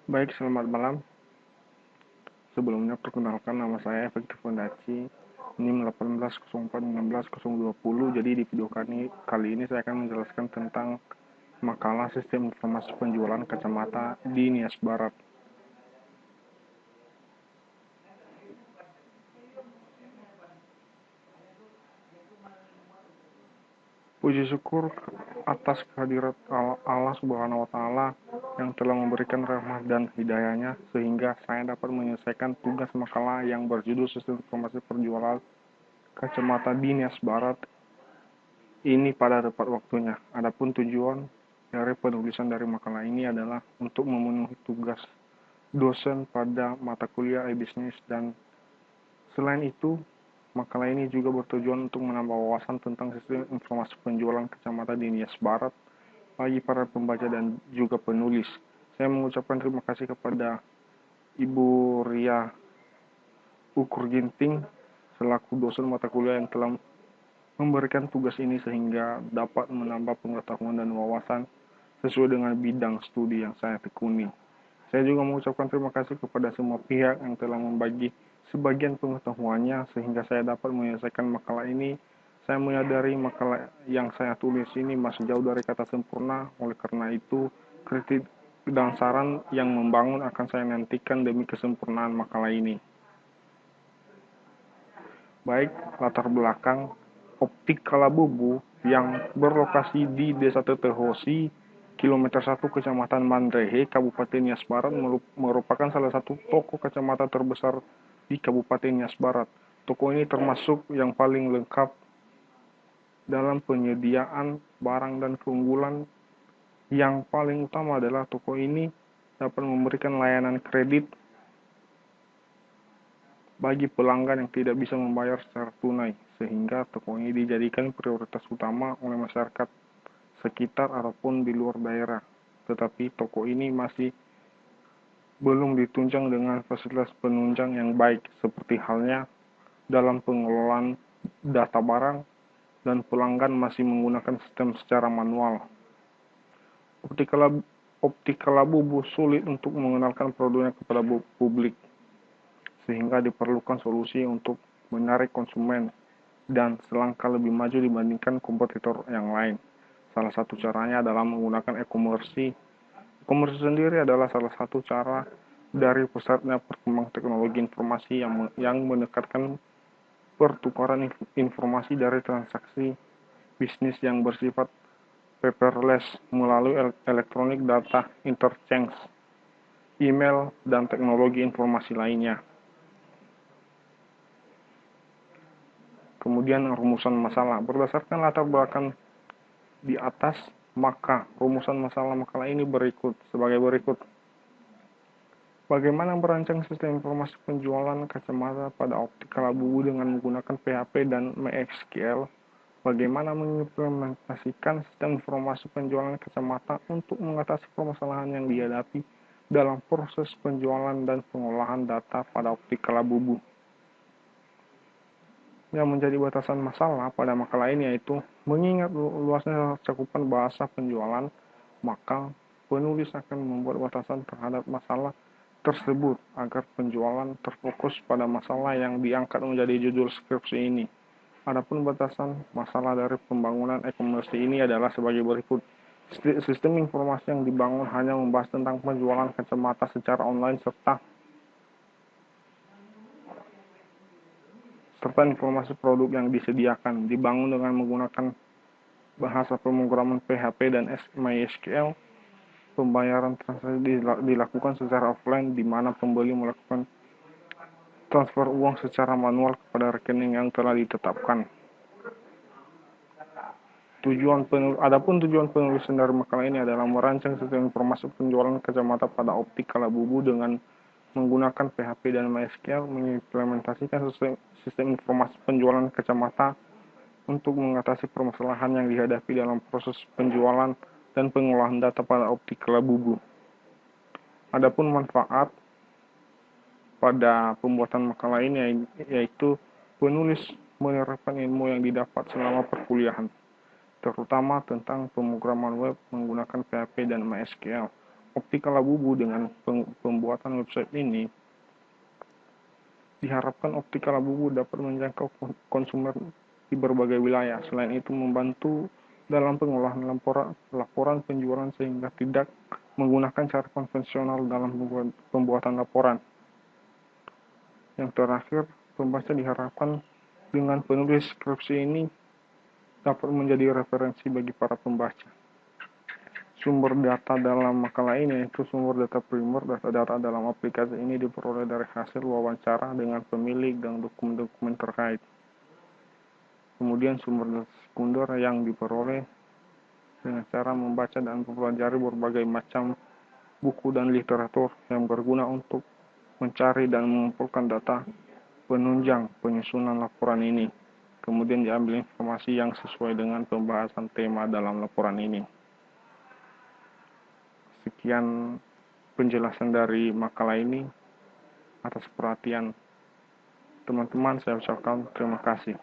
Baik, selamat malam. Sebelumnya perkenalkan nama saya Efektif Fondaci, NIM 18041620. Jadi di video kali ini saya akan menjelaskan tentang makalah sistem informasi penjualan kacamata di Nias Barat. Puji syukur atas kehadirat Allah Subhanahu wa Ta'ala yang telah memberikan rahmat dan hidayahnya sehingga saya dapat menyelesaikan tugas makalah yang berjudul Sistem Informasi Penjualan Kacamata di Nias Barat ini pada tepat waktunya. Adapun tujuan dari penulisan dari makalah ini adalah untuk memenuhi tugas dosen pada mata kuliah e-bisnis, dan selain itu makalah ini juga bertujuan untuk menambah wawasan tentang sistem informasi penjualan kacamata di Nias Barat bagi para pembaca dan juga penulis. Saya mengucapkan terima kasih kepada Ibu Ria Ukur Ginting selaku dosen mata kuliah yang telah memberikan tugas ini sehingga dapat menambah pengetahuan dan wawasan sesuai dengan bidang studi yang saya tekuni. Saya juga mengucapkan terima kasih kepada semua pihak yang telah membagi sebagian pengetahuannya sehingga saya dapat menyelesaikan makalah ini. Saya menyadari makalah yang saya tulis ini masih jauh dari kata sempurna, oleh karena itu kritik dan saran yang membangun akan saya nantikan demi kesempurnaan makalah ini. Baik, latar belakang Optik Kalabubu yang berlokasi di Desa Tetehosi, kilometer 1 Kecamatan Mandrehe, Kabupaten Nias Barat, merupakan salah satu toko kacamata terbesar di Kabupaten Nias Barat. Toko ini termasuk yang paling lengkap dalam penyediaan barang, dan keunggulan yang paling utama adalah toko ini dapat memberikan layanan kredit bagi pelanggan yang tidak bisa membayar secara tunai, sehingga toko ini dijadikan prioritas utama oleh masyarakat sekitar ataupun di luar daerah. Tetapi toko ini masih belum ditunjang dengan fasilitas penunjang yang baik, seperti halnya dalam pengelolaan data barang, dan pelanggan masih menggunakan sistem secara manual. Optik Kalabubu sulit untuk mengenalkan produknya kepada publik, sehingga diperlukan solusi untuk menarik konsumen dan selangkah lebih maju dibandingkan kompetitor yang lain. Salah satu caranya adalah menggunakan e-commerce. E-commerce sendiri adalah salah satu cara dari pesatnya perkembangan teknologi informasi yang mendekatkan pertukaran informasi dari transaksi bisnis yang bersifat paperless melalui electronic data interchange, email, dan teknologi informasi lainnya. Kemudian rumusan masalah. Berdasarkan latar belakang di atas, maka rumusan masalah makalah ini sebagai berikut. Bagaimana merancang sistem informasi penjualan kacamata pada Optik Kalabubu dengan menggunakan PHP dan MySQL? Bagaimana mengimplementasikan sistem informasi penjualan kacamata untuk mengatasi permasalahan yang dihadapi dalam proses penjualan dan pengolahan data pada Optik Kalabubu? Yang menjadi batasan masalah pada makalah ini yaitu mengingat luasnya cakupan bahasa penjualan, maka penulis akan membuat batasan terhadap masalah tersebut agar penjualan terfokus pada masalah yang diangkat menjadi judul skripsi ini. Adapun batasan masalah dari pembangunan e-commerce ini adalah sebagai berikut. Sistem informasi yang dibangun hanya membahas tentang penjualan kacamata secara online serta informasi produk yang disediakan, dibangun dengan menggunakan bahasa pemrograman PHP dan MySQL. Pembayaran transaksi dilakukan secara offline, di mana pembeli melakukan transfer uang secara manual kepada rekening yang telah ditetapkan. Adapun tujuan penulisan dari makalah ini adalah merancang sistem informasi penjualan kacamata pada Optik Kalabubu dengan menggunakan PHP dan MySQL, mengimplementasikan sistem informasi penjualan kacamata untuk mengatasi permasalahan yang dihadapi dalam proses penjualan dan pengolahan data pada Optik Kalabubu. Adapun manfaat pada pembuatan makalah ini yaitu penulis menerapkan ilmu yang didapat selama perkuliahan, terutama tentang pemrograman web menggunakan PHP dan MySQL. Optika Labubu dengan pembuatan website ini, diharapkan Optika Labubu dapat menjangkau konsumen di berbagai wilayah. Selain itu, membantu dalam pengolahan laporan penjualan sehingga tidak menggunakan cara konvensional dalam pembuatan laporan. Yang terakhir, pembaca diharapkan dengan penulis skripsi ini dapat menjadi referensi bagi para pembaca. Sumber data dalam makalah ini yaitu sumber data primer. Data-data dalam aplikasi ini diperoleh dari hasil wawancara dengan pemilik dan dokumen-dokumen terkait. Kemudian sumber data sekunder yang diperoleh dengan cara membaca dan mempelajari berbagai macam buku dan literatur yang berguna untuk mencari dan mengumpulkan data penunjang penyusunan laporan ini. Kemudian diambil informasi yang sesuai dengan pembahasan tema dalam laporan ini. Sekian penjelasan dari makalah ini. Atas perhatian teman-teman, saya ucapkan terima kasih.